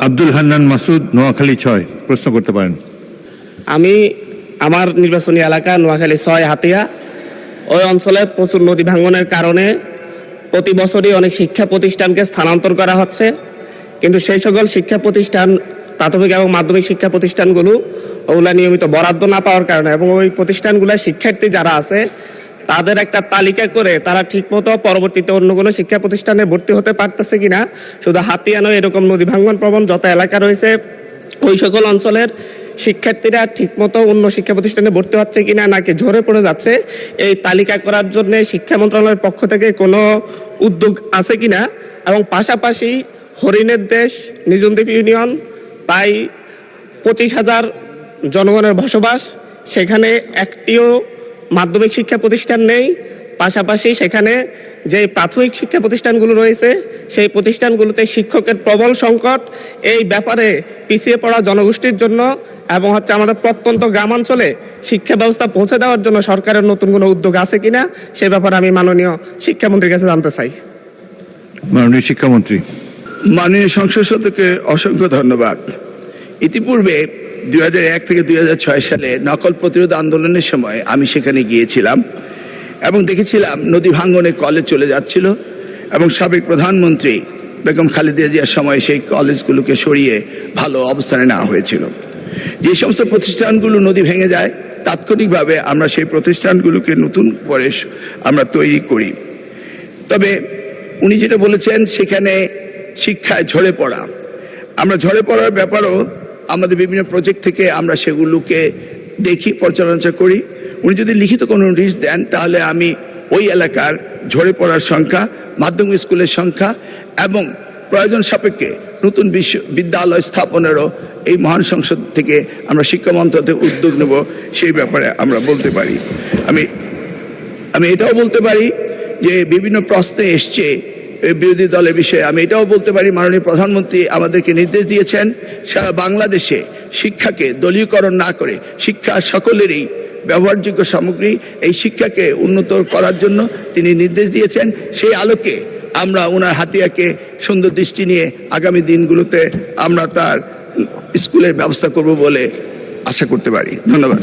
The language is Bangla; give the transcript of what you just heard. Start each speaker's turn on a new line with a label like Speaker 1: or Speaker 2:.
Speaker 1: আব্দুল হান্নান মাসুদ, নোয়াখালী 6, প্রশ্ন করতে পারেন।
Speaker 2: আমি আমার নির্বাচনী এলাকা নোয়াখালী 6 হাতিয়া, ওই অঞ্চলে প্রচুর নদী ভাঙনের কারণে প্রতি বছরই অনেক শিক্ষা প্রতিষ্ঠানকে স্থানান্তর করা হচ্ছে, কিন্তু সেই সকল শিক্ষা প্রতিষ্ঠান, প্রাথমিক এবং মাধ্যমিক শিক্ষা প্রতিষ্ঠানগুলো ওগুলা নিয়মিত বরাদ্দ না পাওয়ার কারণে এবং ওই প্রতিষ্ঠানগুলোর শিক্ষার্থী যারা আছে তাদের একটা তালিকা করে তারা ঠিকমতো পরবর্তীতে অন্য কোনো শিক্ষা প্রতিষ্ঠানে ভর্তি হতে পারতেছে কিনা, শুধু হাতিয়া নয়, এরকম নদী ভাঙন প্রবণ যত এলাকা রয়েছে ওই সকল অঞ্চলের শিক্ষার্থীরা ঠিকমতো অন্য শিক্ষা প্রতিষ্ঠানে ভর্তি হচ্ছে কিনা নাকি ঝরে পড়ে যাচ্ছে, এই তালিকা করার জন্য শিক্ষা মন্ত্রণালয়ের পক্ষ থেকে কোনো উদ্যোগ আছে কিনা, এবং পাশাপাশি হরিণের দেশ নিজুমদ্বীপ ইউনিয়ন প্রায় 25,000 জনগণের বসবাস, সেখানে একটিও মাধ্যমিক শিক্ষা প্রতিষ্ঠান নেই। পাশাপাশি সেখানে যে প্রাথমিক শিক্ষা প্রতিষ্ঠানগুলো রয়েছে সেই প্রতিষ্ঠানগুলোতে শিক্ষকের প্রবল সংকট। এই ব্যাপারে পিছিয়ে পড়া জনগোষ্ঠীর জন্য এবং আমাদের প্রত্যন্ত গ্রামাঞ্চলে শিক্ষা ব্যবস্থা পৌঁছে দেওয়ার জন্য সরকারের নতুন কোনো উদ্যোগ আছে কিনা সে ব্যাপারে আমি মাননীয় শিক্ষামন্ত্রীর কাছে জানতে চাই।
Speaker 1: মাননীয় শিক্ষামন্ত্রী।
Speaker 3: মাননীয় সংসদ সদস্যকে অসংখ্য ধন্যবাদ। ইতিপূর্বে 2001 থেকে 2006 সালে নকল প্রতিরোধ আন্দোলনের সময় আমি সেখানে গিয়েছিলাম এবং দেখেছিলাম নদী ভাঙ্গনে কলেজ চলে যাচ্ছিল এবং সাবেক প্রধানমন্ত্রী বেগম খালেদা জিয়ার সময় সেই কলেজগুলোকে সরিয়ে ভালো অবস্থানে নেওয়া হয়েছিল। যে সমস্ত প্রতিষ্ঠানগুলো নদী ভেঙে যায় তাৎক্ষণিকভাবে আমরা সেই প্রতিষ্ঠানগুলোকে নতুন করে আমরা তৈরি করি। তবে উনি যেটা বলেছেন সেখানে শিক্ষায় ঝরে পড়া, আমরা ঝরে পড়ার ব্যাপারও আমাদের বিভিন্ন প্রজেক্ট থেকে আমরা সেগুলোকে দেখি, পর্যালোচনা করি। উনি যদি লিখিত কোনো নোটিশ দেন তাহলে আমি ওই এলাকার ঝরে পড়ার সংখ্যা, মাধ্যমিক স্কুলের সংখ্যা এবং প্রয়োজন সাপেক্ষে নতুন বিদ্যালয় স্থাপনেরও এই মহান সংসদ থেকে আমরা শিক্ষা মন্ত্রণালয় উদ্যোগ নেব, সেই ব্যাপারে আমরা বলতে পারি। আমি এটাও বলতে পারি যে বিভিন্ন প্রশ্নে এসছে বিরোধী দলের বিষয়ে, আমি এটাও বলতে পারি মাননীয় প্রধানমন্ত্রী আমাদেরকে নির্দেশ দিয়েছেন সারা বাংলাদেশে শিক্ষাকে দলীয়করণ না করে শিক্ষা সকলেরই ব্যবহারযোগ্য সামগ্রী, এই শিক্ষাকে উন্নত করার জন্য তিনি নির্দেশ দিয়েছেন। সেই আলোকে আমরা ওনার হাতিয়াকে সুন্দর দৃষ্টি নিয়ে আগামী দিনগুলোতে আমরা তার স্কুলের ব্যবস্থা করব বলে আশা করতে পারি। ধন্যবাদ।